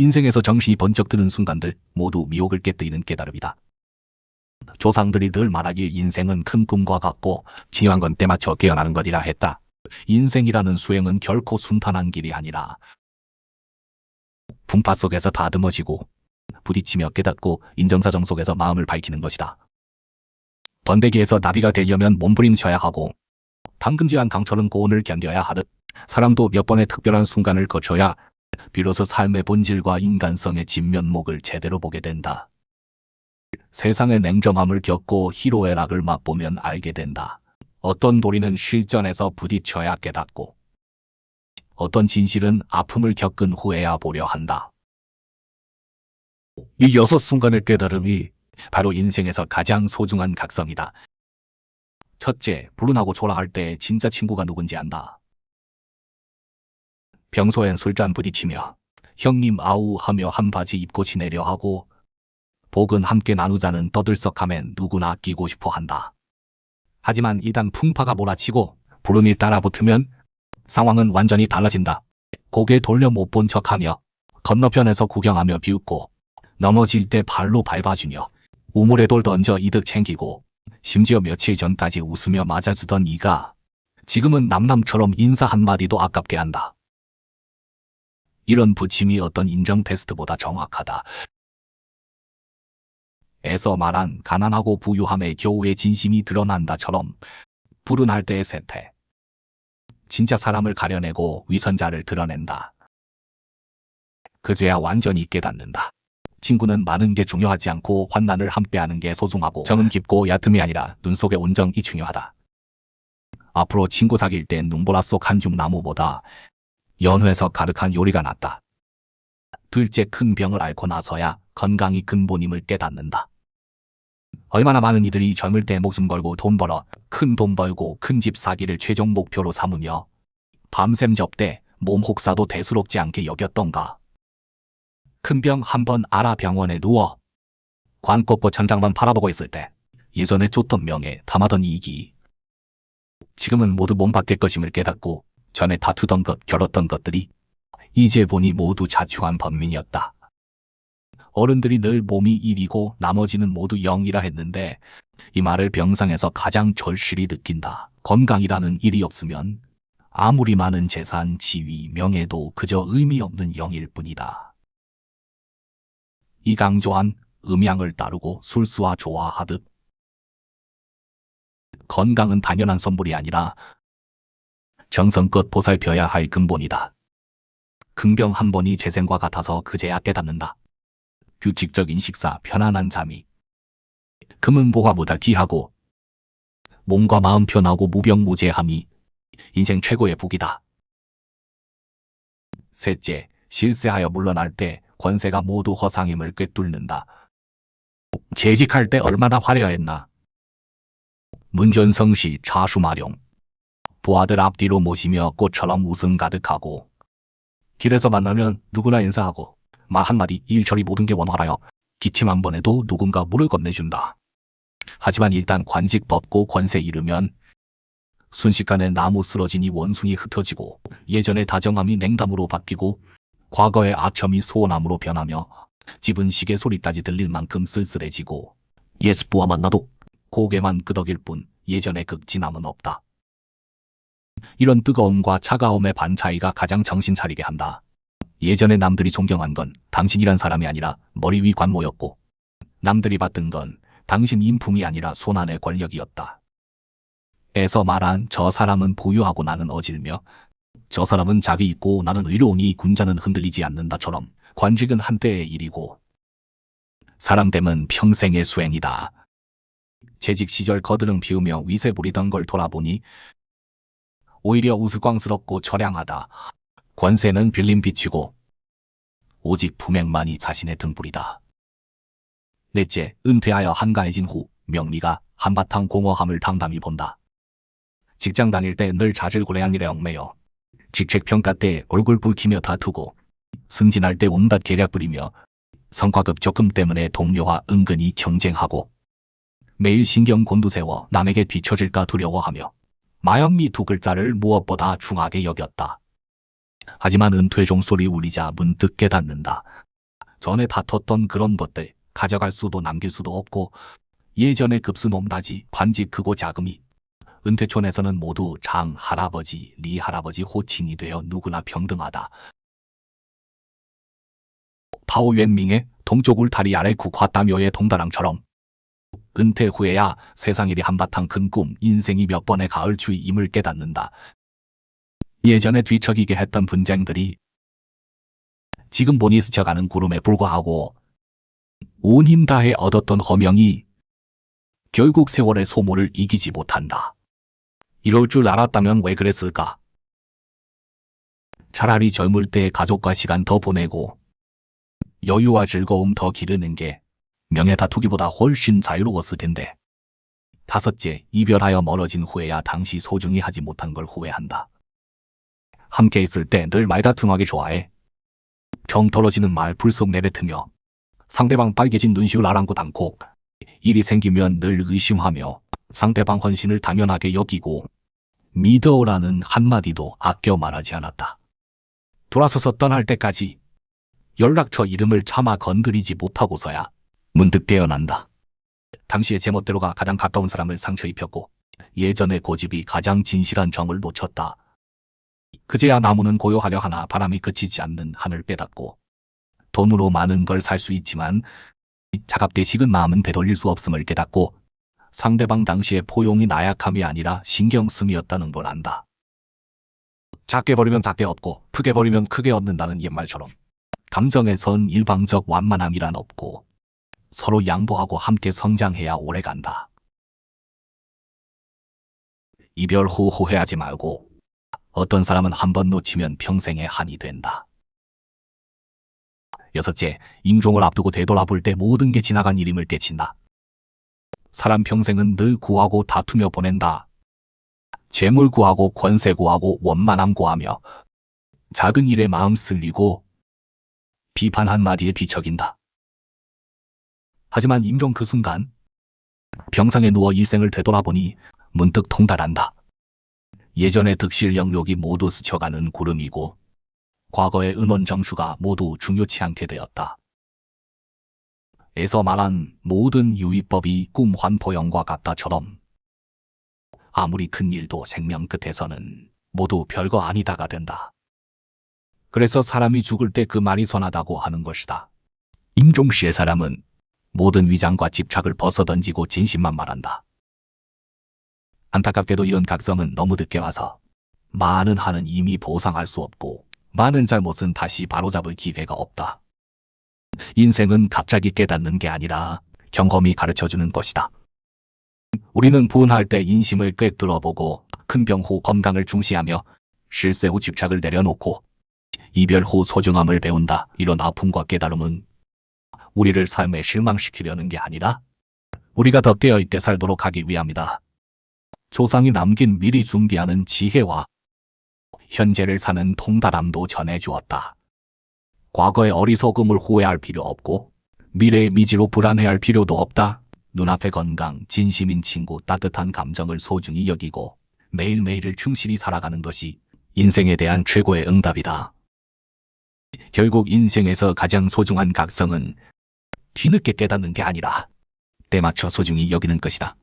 인생에서 정신이 번쩍 드는 순간들 모두 미혹을 깨뜨리는 깨달음이다. 조상들이 늘 말하길 인생은 큰 꿈과 같고 중요한 건 때맞춰 깨어나는 것이라 했다. 인생이라는 수행은 결코 순탄한 길이 아니라 풍파 속에서 다듬어지고 부딪히며 깨닫고 인정사정 속에서 마음을 밝히는 것이다. 번데기에서 나비가 되려면 몸부림쳐야 하고 당근지한 강철은 고온을 견뎌야 하듯 사람도 몇 번의 특별한 순간을 거쳐야 비로소 삶의 본질과 인간성의 진면목을 제대로 보게 된다. 세상의 냉정함을 겪고 희로의 낙을 맛보면 알게 된다. 어떤 도리는 실전에서 부딪혀야 깨닫고 어떤 진실은 아픔을 겪은 후에야 보려 한다. 이 6순간의 깨달음이 바로 인생에서 가장 소중한 각성이다. 첫째, 불운하고 초라할 때 진짜 친구가 누군지 안다. 평소엔 술잔 부딪히며 형님 아우 하며 한 바지 입고 지내려 하고 복은 함께 나누자는 떠들썩함엔 누구나 끼고 싶어 한다. 하지만 이단 풍파가 몰아치고 불운이 따라붙으면 상황은 완전히 달라진다. 고개 돌려 못 본 척하며 건너편에서 구경하며 비웃고 넘어질 때 발로 밟아주며 우물에 돌 던져 이득 챙기고 심지어 며칠 전까지 웃으며 맞아주던 이가 지금은 남남처럼 인사 한마디도 아깝게 한다. 이런 부침이 어떤 인정 테스트보다 정확하다. 에서 말한 가난하고 부유함의 교우의 진심이 드러난다처럼 불운할 때의 세태. 진짜 사람을 가려내고 위선자를 드러낸다. 그제야 완전히 깨닫는다. 친구는 많은 게 중요하지 않고 환난을 함께하는 게 소중하고 정은 깊고 얕음이 아니라 눈 속의 온정이 중요하다. 앞으로 친구 사귈 땐 눈보라 속 한 줌 나무보다 연회에서 가득한 요리가 낫다. 둘째, 큰 병을 앓고 나서야 건강이 근본임을 깨닫는다. 얼마나 많은 이들이 젊을 때 목숨 걸고 돈 벌어 큰 돈 벌고 큰 집 사기를 최종 목표로 삼으며 밤샘 접대 몸 혹사도 대수롭지 않게 여겼던가. 큰 병 한 번 앓아 병원에 누워 관 꽂고 천장만 바라보고 있을 때 예전에 쫓던 명예 탐하던 이익이 지금은 모두 몸 밖의 것임을 깨닫고 전에 다투던 것 겨뤘던 것들이 이제 보니 모두 자초한 번민이었다. 어른들이 늘 몸이 1이고 나머지는 모두 0이라 했는데 이 말을 병상에서 가장 절실히 느낀다. 건강이라는 일이 없으면 아무리 많은 재산, 지위, 명예도 그저 의미 없는 0일 뿐이다. 이 강조한 음양을 따르고 술수와 조화하듯 건강은 당연한 선물이 아니라 정성껏 보살펴야 할 근본이다. 긍병 한 번이 재생과 같아서 그제야 깨닫는다. 규칙적인 식사, 편안한 잠이 금은 보화보다 귀하고 몸과 마음 편하고 무병무제함이 인생 최고의 복이다. 셋째, 실세하여 물러날 때 권세가 모두 허상임을 꿰뚫는다. 재직할 때 얼마나 화려했나. 문전성시 차수마룡. 부하들 앞뒤로 모시며 꽃처럼 웃음 가득하고 길에서 만나면 누구나 인사하고 말 한마디 일처리 모든 게 원활하여 기침 한 번 해도 누군가 물을 건네준다. 하지만 일단 관직 벗고 권세 잃으면 순식간에 나무 쓰러지니 원숭이 흩어지고 예전의 다정함이 냉담으로 바뀌고 과거의 아첨이 소원함으로 변하며 집은 시계 소리까지 들릴 만큼 쓸쓸해지고 예습부와 만나도 고개만 끄덕일 뿐 예전의 극진함은 없다. 이런 뜨거움과 차가움의 반 차이가 가장 정신 차리게 한다. 예전에 남들이 존경한 건 당신이란 사람이 아니라 머리 위 관모였고 남들이 받던 건 당신 인품이 아니라 손안의 권력이었다. 에서 말한 저 사람은 부유하고 나는 어질며 저 사람은 자비 있고 나는 의로우니 군자는 흔들리지 않는다처럼 관직은 한때의 일이고 사람됨은 평생의 수행이다. 재직 시절 거드름 피우며 위세 부리던 걸 돌아보니 오히려 우스꽝스럽고 처량하다. 권세는 빌림 비치고 오직 품행만이 자신의 등불이다. 넷째, 은퇴하여 한가해진 후 명리가 한바탕 공허함을 담담히 본다. 직장 다닐 때 늘 자질구레한 일에 얽매여 직책평가 때 얼굴 붉히며 다투고 승진할 때 온갖 계략 부리며 성과급 적금 때문에 동료와 은근히 경쟁하고 매일 신경 곤두세워 남에게 뒤처질까 두려워하며 마연미 두 글자를 무엇보다 중하게 여겼다. 하지만 은퇴 종소리 울리자 문득 깨닫는다. 전에 다퉜던 그런 것들 가져갈 수도 남길 수도 없고 예전의 급수 높낮이 관직 크고 자금이 은퇴촌에서는 모두 장 할아버지, 리 할아버지 호칭이 되어 누구나 평등하다. 파오웬밍의 동쪽 울타리 아래 국화따묘의 동다랑처럼 은퇴 후에야 세상일이 한바탕 큰 꿈, 인생이 몇 번의 가을 추위임을 깨닫는다. 예전에 뒤척이게 했던 분쟁들이 지금 보니 스쳐가는 구름에 불과하고 온 힘 다해 얻었던 허명이 결국 세월의 소모를 이기지 못한다. 이럴 줄 알았다면 왜 그랬을까? 차라리 젊을 때 가족과 시간 더 보내고 여유와 즐거움 더 기르는 게 명예 다투기보다 훨씬 자유로웠을 텐데. 다섯째, 이별하여 멀어진 후에야 당시 소중히 하지 못한 걸 후회한다. 함께 있을 때 늘 말다툼하기 좋아해. 정 떨어지는 말 불쑥 내뱉으며 상대방 빨개진 눈시울 아랑곳 않고 일이 생기면 늘 의심하며 상대방 헌신을 당연하게 여기고 믿어오라는 한마디도 아껴 말하지 않았다. 돌아서서 떠날 때까지 연락처 이름을 차마 건드리지 못하고서야 문득 깨어난다. 당시의 제멋대로가 가장 가까운 사람을 상처 입혔고 예전의 고집이 가장 진실한 정을 놓쳤다. 그제야 나무는 고요하려 하나 바람이 그치지 않는 한을 빼닫고 돈으로 많은 걸 살 수 있지만 차갑게 식은 마음은 되돌릴 수 없음을 깨닫고 상대방 당시의 포용이 나약함이 아니라 신경씀이었다는 걸 안다. 작게 버리면 작게 얻고 크게 버리면 크게 얻는다는 옛말처럼 감정에선 일방적 완만함이란 없고 서로 양보하고 함께 성장해야 오래간다. 이별 후 후회하지 말고 어떤 사람은 한 번 놓치면 평생의 한이 된다. 여섯째, 임종을 앞두고 되돌아볼 때 모든 게 지나간 일임을 깨친다. 사람 평생은 늘 구하고 다투며 보낸다. 재물 구하고 권세 구하고 원만함 구하며 작은 일에 마음 쓸리고 비판 한마디에 뒤척인다. 하지만 임종 그 순간 병상에 누워 일생을 되돌아보니 문득 통달한다. 예전의 득실 영욕이 모두 스쳐가는 구름이고 과거의 은원 정수가 모두 중요치 않게 되었다. 에서 말한 모든 유의법이 꿈 환포영과 같다처럼 아무리 큰 일도 생명 끝에서는 모두 별거 아니다가 된다. 그래서 사람이 죽을 때 그 말이 선하다고 하는 것이다. 임종 씨의 사람은 모든 위장과 집착을 벗어던지고 진심만 말한다. 안타깝게도 이런 각성은 너무 늦게 와서 많은 한은 이미 보상할 수 없고 많은 잘못은 다시 바로잡을 기회가 없다. 인생은 갑자기 깨닫는 게 아니라 경험이 가르쳐주는 것이다. 우리는 분할 때 인심을 꿰뚫어보고 큰 병 후 건강을 중시하며 실세 후 집착을 내려놓고 이별 후 소중함을 배운다. 이런 아픔과 깨달음은 우리를 삶에 실망시키려는 게 아니라 우리가 더 깨어있게 살도록 하기 위함이다. 조상이 남긴 미리 준비하는 지혜와 현재를 사는 통달함도 전해주었다. 과거의 어리석음을 후회할 필요 없고 미래의 미지로 불안해할 필요도 없다. 눈앞의 건강, 진심인 친구, 따뜻한 감정을 소중히 여기고 매일매일을 충실히 살아가는 것이 인생에 대한 최고의 응답이다. 결국 인생에서 가장 소중한 각성은 뒤늦게 깨닫는 게 아니라 때맞춰 소중히 여기는 것이다.